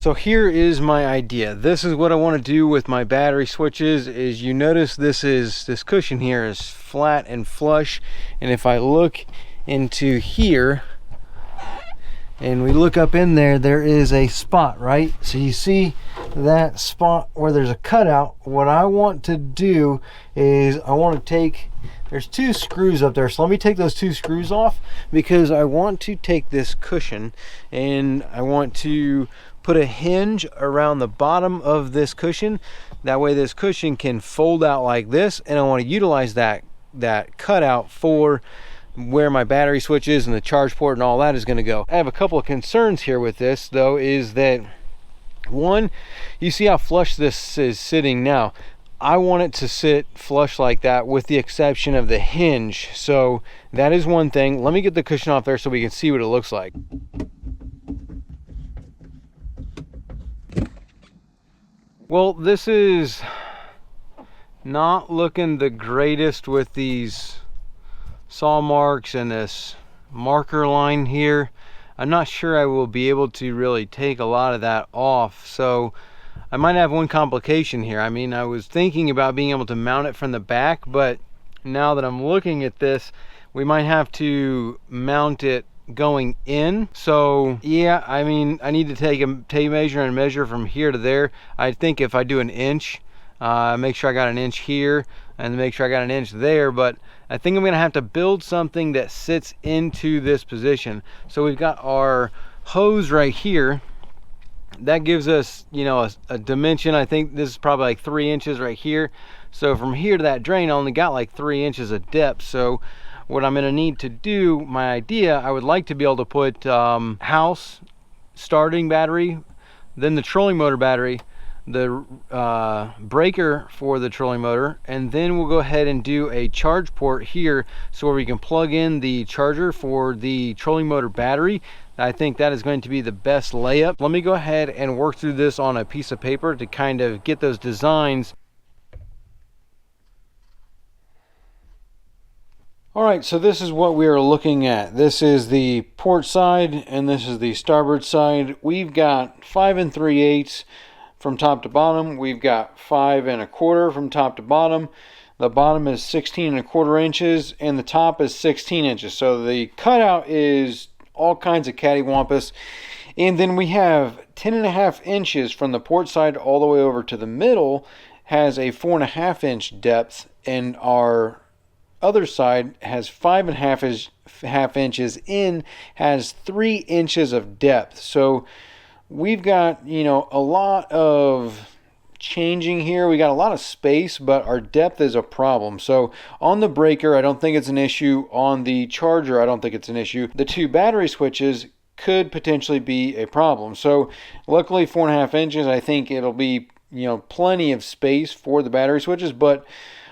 So here is my idea. This is what I want to do with my battery switches. Is you notice this cushion here is flat and flush, and if I look into here and we look up in there, there is a spot, right? So you see that spot where there's a cutout. What I want to do is I want to take, there's two screws up there, so let me take those two screws off, because I want to take this cushion and I want to put a hinge around the bottom of this cushion. That way this cushion can fold out like this, and I want to utilize that cutout for where my battery switches and the charge port and all that is going to go. I have a couple of concerns here with this though, is that one, you see how flush this is sitting now. I want it to sit flush like that with the exception of the hinge. So that is one thing. Let me get the cushion off there so we can see what it looks like. Well, this is not looking the greatest with these saw marks and this marker line here. I'm not sure I will be able to really take a lot of that off, so I might have one complication here. I mean, I was thinking about being able to mount it from the back, but now that I'm looking at this, we might have to mount it going in. So yeah, I mean, I need to take a tape measure and measure from here to there. I think if I do an inch, make sure I got an inch here and make sure I got an inch there, but I think I'm gonna have to build something that sits into this position. So we've got our hose right here. That gives us, you know, a dimension. I think this is probably like 3 inches right here. So from here to that drain, I only got like 3 inches of depth. So what I'm gonna need to do, my idea, I would like to be able to put house starting battery, then the trolling motor battery, the breaker for the trolling motor, and then we'll go ahead and do a charge port here so where we can plug in the charger for the trolling motor battery. I think that is going to be the best layup. Let me go ahead and work through this on a piece of paper to kind of get those designs. All right, so this is what we are looking at. This is the port side and this is the starboard side. We've got 5 3/8 from top to bottom. We've got 5 1/4 from top to bottom. The bottom is 16 1/4 inches and the top is 16 inches. So the cutout is all kinds of cattywampus. And then we have 10 1/2 inches from the port side all the way over to the middle, has a 4 1/2 inch depth, and our other side has 5 1/2 inches in, has 3 inches of depth. So we've got, you know, a lot of changing here. We got a lot of space, but our depth is a problem. So on the breaker, I don't think it's an issue. On the charger, I don't think it's an issue. The two battery switches could potentially be a problem. So luckily 4 1/2 inches, I think it'll be, you know, plenty of space for the battery switches, but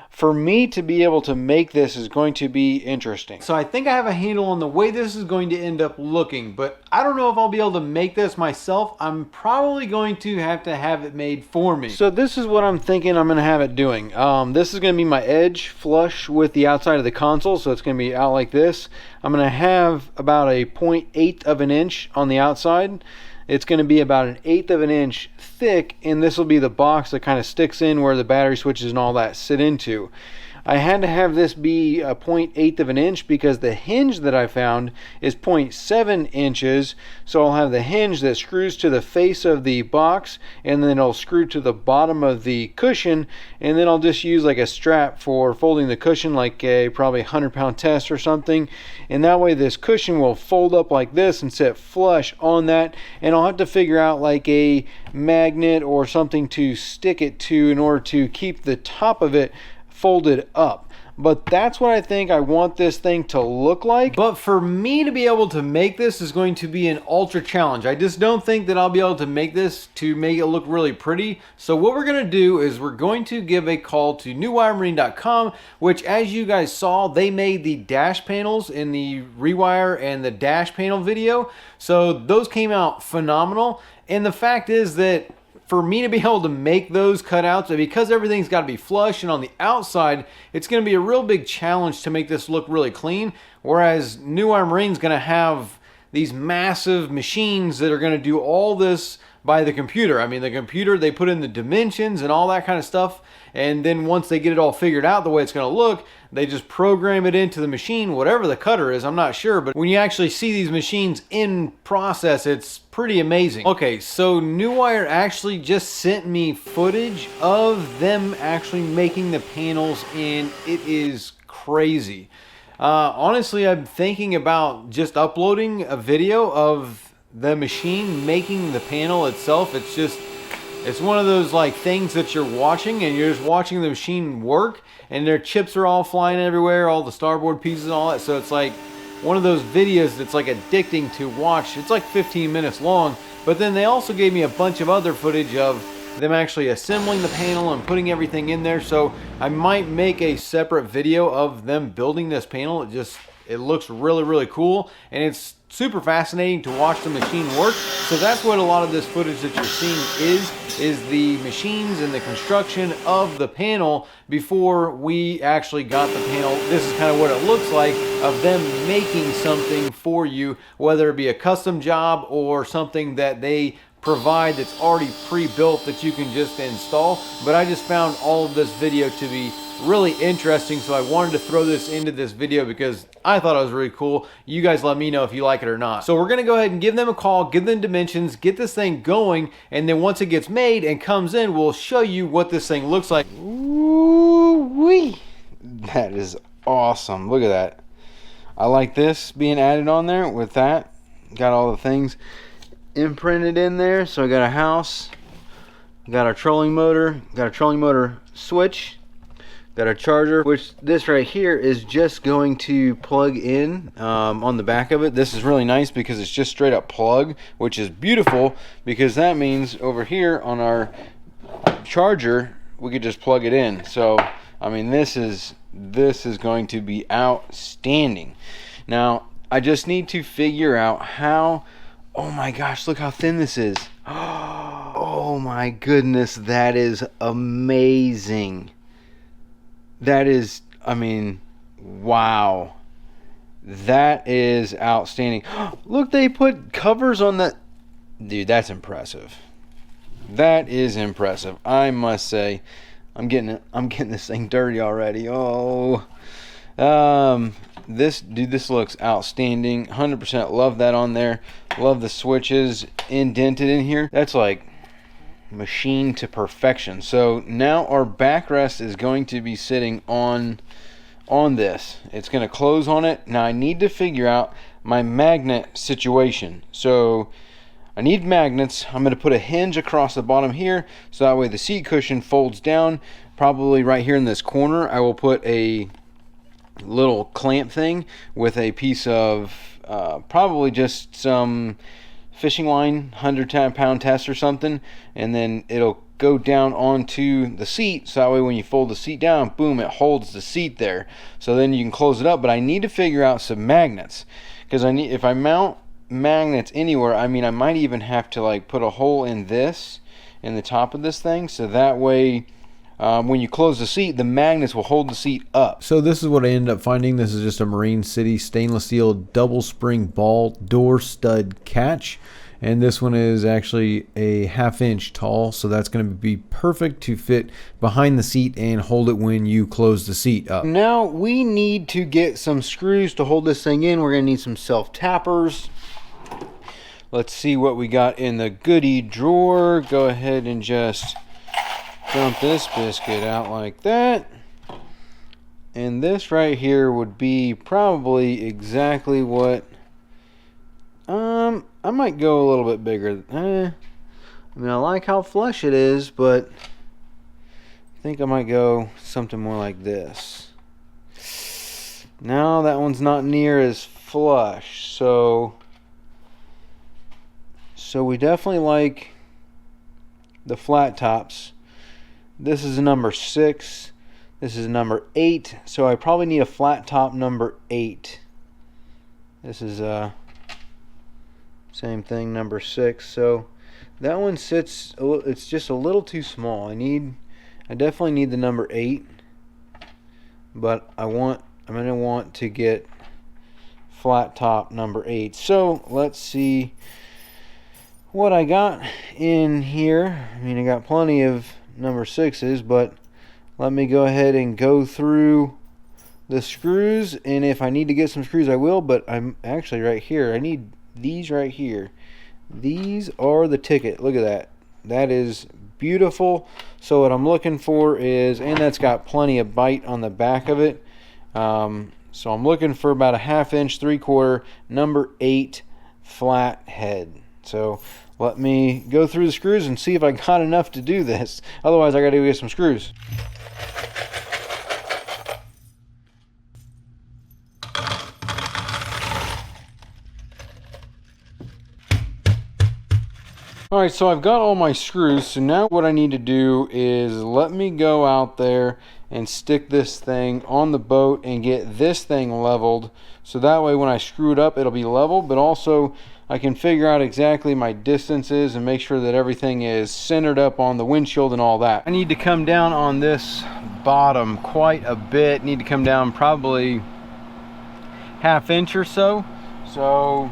for me to be able to make this is going to be interesting. So I think I have a handle on the way this is going to end up looking, but I don't know if I'll be able to make this myself. I'm probably going to have it made for me. So this is what I'm thinking I'm gonna have it doing. This is gonna be my edge flush with the outside of the console, so it's gonna be out like this. I'm gonna have about a 0.8 of an inch on the outside. It's going to be about 1/8 of an inch thick, and this will be the box that kind of sticks in where the battery switches and all that sit into. I had to have this be a 0.8 of an inch because the hinge that I found is 0.7 inches. So I'll have the hinge that screws to the face of the box, and then it'll screw to the bottom of the cushion, and then I'll just use like a strap for folding the cushion, like a probably 100-pound test or something. And that way this cushion will fold up like this and sit flush on that, and I'll have to figure out like a magnet or something to stick it to in order to keep the top of it folded up. But that's what I think I want this thing to look like. But for me to be able to make this is going to be an ultra challenge. I just don't think that I'll be able to make this to make it look really pretty. So what we're gonna do is we're going to give a call to newwiremarine.com, which, as you guys saw, they made the dash panels in the rewire and the dash panel video. So those came out phenomenal. And the fact is that for me to be able to make those cutouts, and because everything's got to be flush and on the outside, it's going to be a real big challenge to make this look really clean. Whereas New Wire Marine's going to have these massive machines that are going to do all this by the computer. I mean, the computer, they put in the dimensions and all that kind of stuff, and then once they get it all figured out the way it's going to look, they just program it into the machine, whatever the cutter is, I'm not sure, but when you actually see these machines in process, it's pretty amazing. Okay, so New Wire actually just sent me footage of them actually making the panels, and it is crazy. Honestly, I'm thinking about just uploading a video of the machine making the panel itself. It's one of those like things that you're watching and you're just watching the machine work, and their chips are all flying everywhere, all the starboard pieces and all that. So it's like one of those videos that's like addicting to watch. It's like 15 minutes long, but then they also gave me a bunch of other footage of them actually assembling the panel and putting everything in there. So I might make a separate video of them building this panel. It looks really, really cool, and it's super fascinating to watch the machine work. So that's what a lot of this footage that you're seeing is the machines and the construction of the panel before we actually got the panel. This is kind of what it looks like of them making something for you, whether it be a custom job or something that they provide that's already pre-built that you can just install. But I just found all of this video to be really interesting, so I wanted to throw this into this video because I thought it was really cool. You guys let me know if you like it or not. So we're gonna go ahead and give them a call, give them dimensions, get this thing going, and then once it gets made and comes in, we'll show you what this thing looks like. Ooh-wee. That is awesome. Look at that. I like this being added on there with that. Got all the things imprinted in there. So I got a house, got our trolling motor, got a trolling motor switch, got a charger, which this right here is just going to plug in on the back of it. This is really nice because it's just straight up plug, which is beautiful because that means over here on our charger we could just plug it in. So I mean, this is going to be outstanding. Now I just need to figure out how. Oh my gosh, look how thin this is. Oh my goodness, that is amazing. That is, I mean, wow. That is outstanding. Look, they put covers on that. Dude, that's impressive. That is impressive. I must say, I'm getting this thing dirty already. Oh. This looks outstanding. 100% love that on there. Love the switches indented in here. That's like machine to perfection. So now our backrest is going to be sitting on this. It's going to close on it. Now I need to figure out my magnet situation. So I need magnets. I'm going to put a hinge across the bottom here, so that way the seat cushion folds down. Probably right here in this corner I will put a little clamp thing with a piece of probably just some fishing line, 110-pound test or something, and then it'll go down onto the seat, so that way when you fold the seat down, boom, it holds the seat there. So then you can close it up. But I need to figure out some magnets, because if I mount magnets anywhere, I mean, I might even have to like put a hole in the top of this thing, so that way when you close the seat, the magnets will hold the seat up. So this is what I ended up finding. This is just a Marine City stainless steel double spring ball door stud catch, and this one is actually a 1/2 inch tall, so that's going to be perfect to fit behind the seat and hold it when you close the seat up. Now we need to get some screws to hold this thing in. We're going to need some self tappers. Let's see what we got in the goodie drawer. Go ahead and just dump this biscuit out like that. And this right here would be probably exactly what I might go a little bit bigger. I mean, I like how flush it is, but I think I might go something more like this. Now that one's not near as flush, so we definitely like the flat tops. This is a number 6. This is a number 8. So I probably need a flat top number 8. This is same thing, number 6. So that one sits. It's just a little too small. I definitely need the number 8. But I'm gonna want to get flat top number 8. So let's see. what I got in here. I mean, I got plenty of number 6s, but let me go ahead and go through the screws, and if I need to get some screws I will, but I'm actually right here. I need these right here. These are the ticket. Look at that. That is beautiful. So what I'm looking for is, and that's got plenty of bite on the back of it. So I'm looking for about a 1/2 inch, 3/4, number 8 flat head. So let me go through the screws and see if I got enough to do this. Otherwise, I got to go get some screws. Alright, so I've got all my screws, so now what I need to do is let me go out there and stick this thing on the boat and get this thing leveled, so that way when I screw it up it'll be level, but also I can figure out exactly my distances and make sure that everything is centered up on the windshield and all that. I need to come down on this bottom quite a bit, need to come down probably 1/2 inch or so. So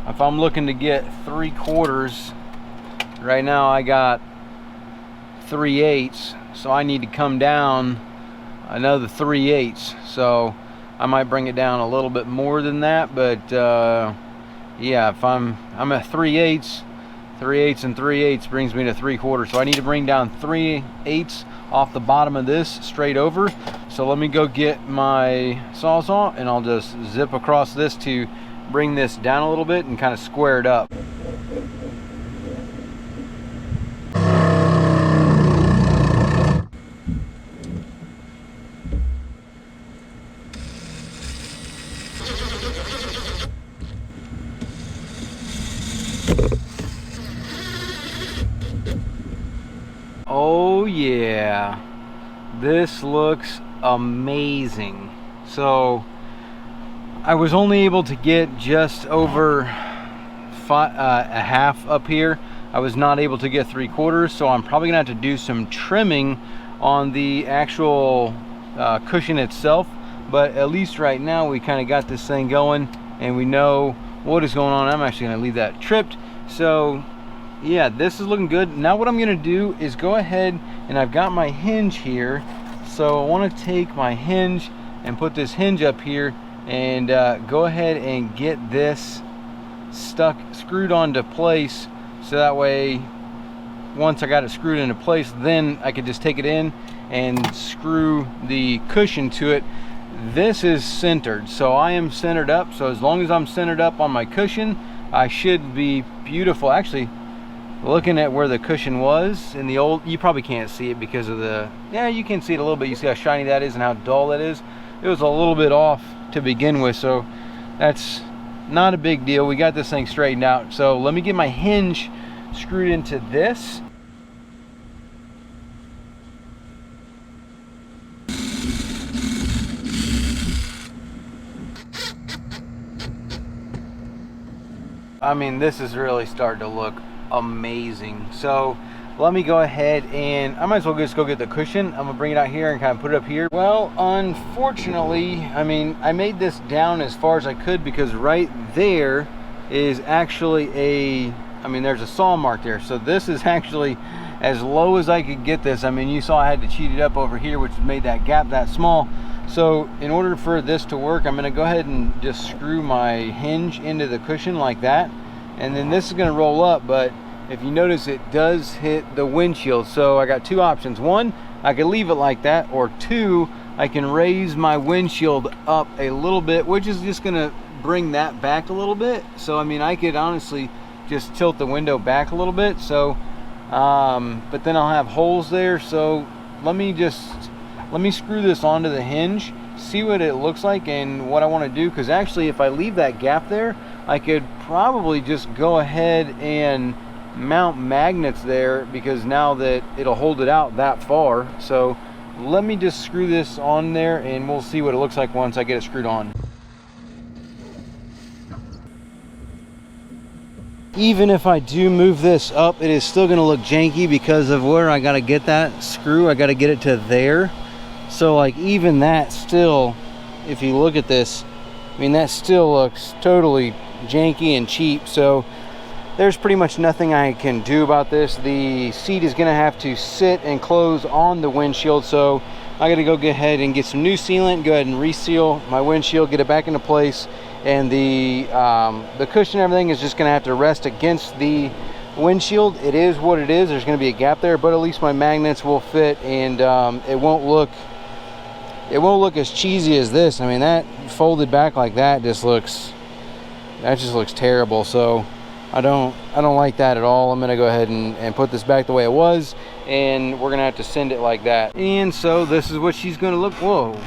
if I'm looking to get 3/4, right now I got 3/8, so I need to come down another 3/8. So I might bring it down a little bit more than that, but yeah, if I'm at 3/8, 3/8 and 3/8 brings me to 3/4. So I need to bring down 3/8 off the bottom of this straight over. So let me go get my Sawzall and I'll just zip across this to bring this down a little bit and kind of square it up. Oh yeah, this looks amazing. So I was only able to get just over a half up here. I was not able to get 3/4, so I'm probably gonna have to do some trimming on the actual cushion itself, but at least right now we kind of got this thing going and we know what is going on. I'm actually gonna leave that tripped. So yeah, this is looking good. Now what I'm gonna do is go ahead, and I've got my hinge here, so I want to take my hinge and put this hinge up here and go ahead and get this screwed onto place, so that way once I got it screwed into place, then I could just take it in and screw the cushion to it. This is centered, so I am centered up, so as long as I'm centered up on my cushion, I should be beautiful. Actually, looking at where the cushion was in the old, you probably can't see it because of the, yeah, you can see it a little bit. You see how shiny that is and how dull that is. It was a little bit off to begin with, so that's not a big deal. We got this thing straightened out. So let me get my hinge screwed into this. I mean, this is really starting to look amazing. So let me go ahead and I might as well just go get the cushion. I'm gonna bring it out here and kind of put it up here. Well, unfortunately, I mean, I made this down as far as I could because right there is actually I mean, there's a saw mark there. So this is actually as low as I could get this. I mean, you saw I had to cheat it up over here, which made that gap that small. So in order for this to work, I'm gonna go ahead and just screw my hinge into the cushion like that. And then this is gonna roll up, but if you notice, it does hit the windshield. So I got two options. One, I could leave it like that, or two, I can raise my windshield up a little bit, which is just gonna bring that back a little bit. So I mean, I could honestly just tilt the window back a little bit. So, but then I'll have holes there. So let me screw this onto the hinge, see what it looks like and what I want to do. Because actually, if I leave that gap there, I could probably just go ahead and mount magnets there, because now that it'll hold it out that far. So let me just screw this on there and we'll see what it looks like once I get it screwed on. Even if I do move this up, it is still going to look janky because of where I got to get that screw. I got to get it to there. So like even that still, if you look at this, I mean, that still looks totally janky and cheap. So there's pretty much nothing I can do about this. The seat is gonna have to sit and close on the windshield, so I gotta go ahead and get some new sealant, go ahead and reseal my windshield, get it back into place, and the cushion and everything is just gonna have to rest against the windshield. It is what it is. There's gonna be a gap there, but at least my magnets will fit, and it won't look as cheesy as this. I mean, that folded back like that just looks terrible. So I don't like that at all. I'm gonna go ahead and put this back the way it was, and we're gonna have to send it like that. And so this is what she's gonna look. Whoa,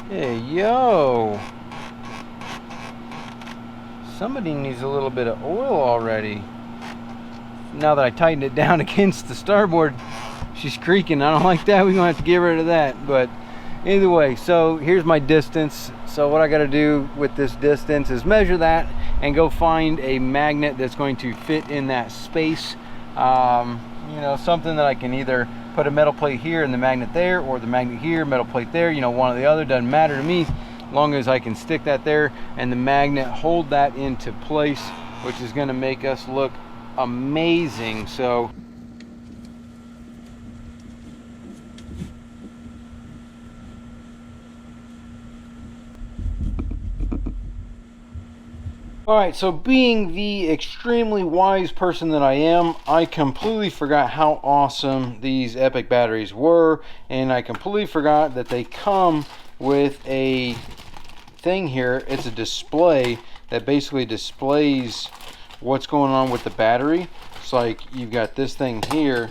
hey, yo, somebody needs a little bit of oil already. Now that I tightened it down against the starboard, she's creaking. I don't like that. We're gonna have to get rid of that. But anyway, so here's my distance. So what I got to do with this distance is measure that and go find a magnet that's going to fit in that space. You know, something that I can either put a metal plate here and the magnet there, or the magnet here, metal plate there, you know, one or the other, doesn't matter to me, as long as I can stick that there and the magnet hold that into place, which is going to make us look amazing. So alright, so being the extremely wise person that I am, I completely forgot how awesome these Epic batteries were, and I completely forgot that they come with a thing here. It's a display that basically displays what's going on with the battery. It's like you've got this thing here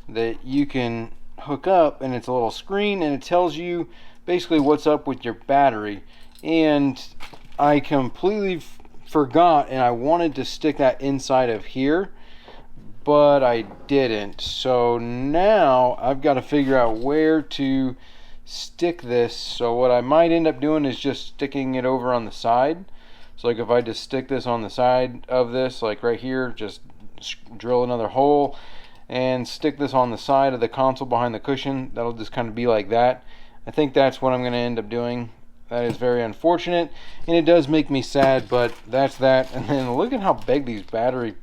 that you can hook up, and it's a little screen, and it tells you basically what's up with your battery. And I completely forgot, and I wanted to stick that inside of here, but I didn't. So now I've got to figure out where to stick this. So what I might end up doing is just sticking it over on the side. So like if I just stick this on the side of this, like right here, just drill another hole and stick this on the side of the console behind the cushion, that'll just kind of be like that. I think that's what I'm going to end up doing. That is very unfortunate, and it does make me sad, but that's that. And then look at how big these battery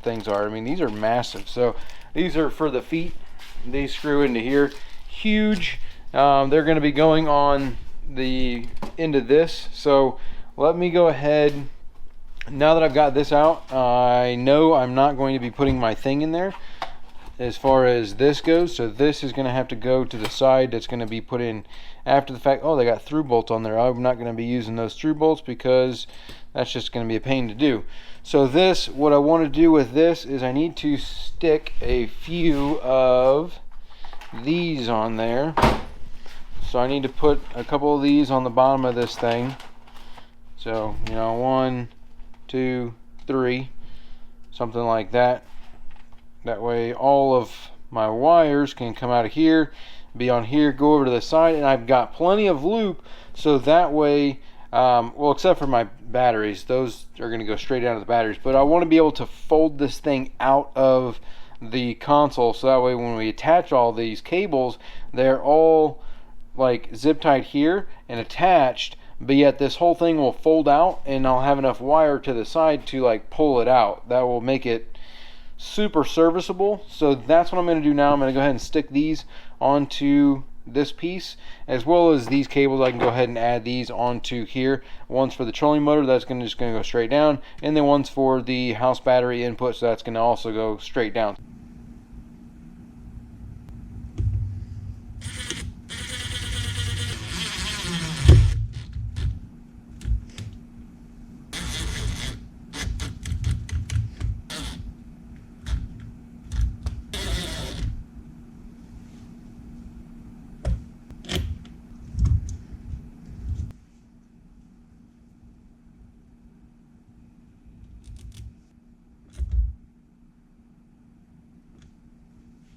things are. I mean, these are massive. So these are for the feet. They screw into here. Huge. They're going to be going on the end of this. So let me go ahead. Now that I've got this out, I know I'm not going to be putting my thing in there as far as this goes. So this is going to have to go to the side. That's going to be put in after the fact. Oh, they got through bolts on there. I'm not going to be using those through bolts because that's just going to be a pain to do. So this, what I want to do with this is I need to stick a few of these on there. So I need to put a couple of these on the bottom of this thing. So, you know, 1, 2, 3, something like that. That way all of my wires can come out of here, be on here, go over to the side, and I've got plenty of loop, so that way, well, except for my batteries, those are going to go straight down to the batteries, but I want to be able to fold this thing out of the console, so that way when we attach all these cables, they're all like zip tied here and attached, but yet this whole thing will fold out, and I'll have enough wire to the side to like pull it out. That will make it super serviceable. So that's what I'm going to do now. I'm going to go ahead and stick these onto this piece, as well as these cables. I can go ahead and add these onto here. One's for the trolling motor, that's just going to go straight down, and then one's for the house battery input, so that's going to also go straight down.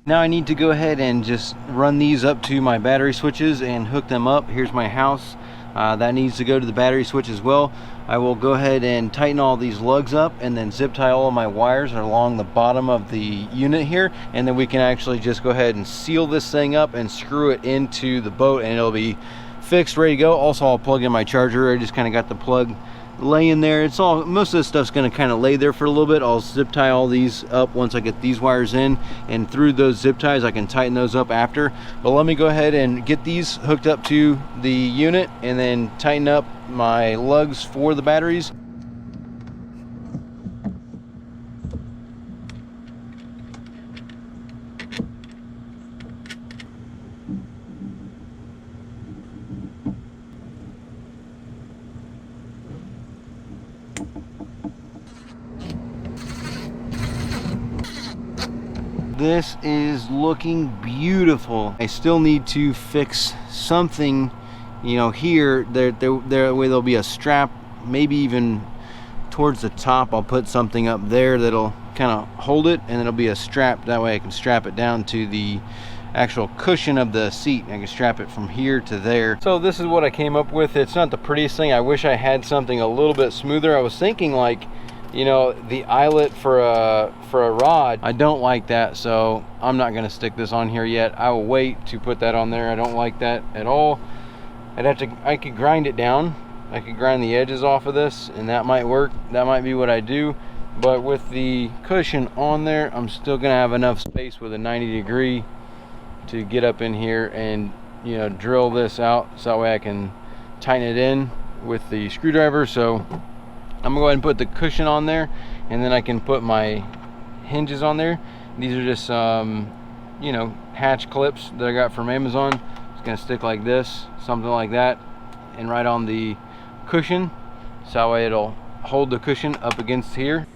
Now I need to go ahead and just run these up to my battery switches and hook them up. Here's my house. That needs to go to the battery switch as well. I will go ahead and tighten all these lugs up and then zip tie all of my wires along the bottom of the unit here, and then we can actually just go ahead and seal this thing up and screw it into the boat, and it'll be fixed, ready to go. Also, I'll plug in my charger. I just kind of got the plug laying there. It's all, most of this stuff's going to kind of lay there for a little bit. I'll zip tie all these up once I get these wires in, and through those zip ties I can tighten those up after. But let me go ahead and get these hooked up to the unit and then tighten up my lugs for the batteries. This is looking beautiful. I still need to fix something, you know, here. There'll be a strap, maybe even towards the top. I'll put something up there that'll kind of hold it, and it'll be a strap. That way I can strap it down to the actual cushion of the seat. I can strap it from here to there. So this is what I came up with. It's not the prettiest thing. I wish I had something a little bit smoother. I was thinking, like, you know, the eyelet for a rod. I don't like that, so I'm not going to stick this on here yet. I will wait to put that on there. I don't like that at all. I could grind it down. I could grind the edges off of this, and that might work. That might be what I do. But with the cushion on there, I'm still going to have enough space with a 90-degree to get up in here and, you know, drill this out, so that way I can tighten it in with the screwdriver. So I'm gonna go ahead and put the cushion on there, and then I can put my hinges on there. These are just you know, hatch clips that I got from Amazon. It's gonna stick like this, something like that, and right on the cushion, so that way it'll hold the cushion up against here.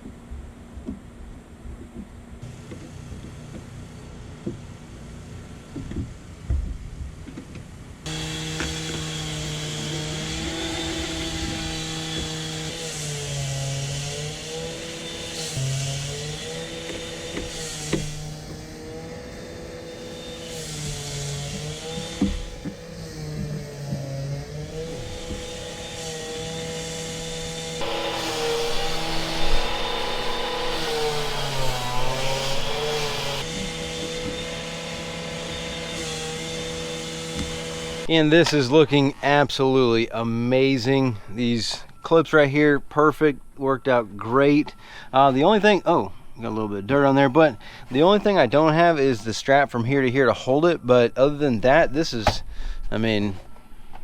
And this is looking absolutely amazing. These clips right here, perfect, worked out great. The only thing, oh, got a little bit of dirt on there, but the only thing I don't have is the strap from here to here to hold it. But other than that, this is, I mean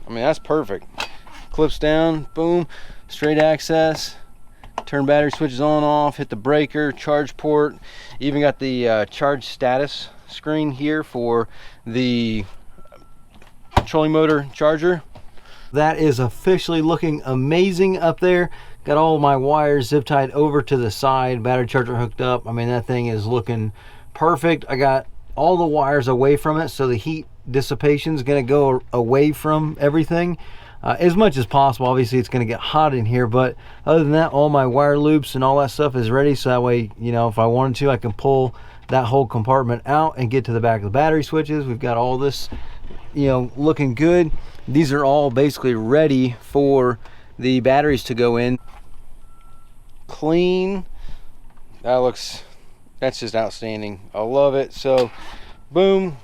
that's perfect. Clips down, boom, straight access, turn battery switches on, off, hit the breaker, charge port. Even got the charge status screen here for the trolling motor charger. That is officially looking amazing up there. Got all my wires zip tied over to the side, battery charger hooked up. I mean, that thing is looking perfect. I got all the wires away from it, so the heat dissipation is going to go away from everything as much as possible. Obviously it's going to get hot in here, but other than that, all my wire loops and all that stuff is ready, so that way, you know, if I wanted to, I can pull that whole compartment out and get to the back of the battery switches. We've got all this, you know, looking good. These are all basically ready for the batteries to go in. Clean. That's just outstanding. I love it. So boom,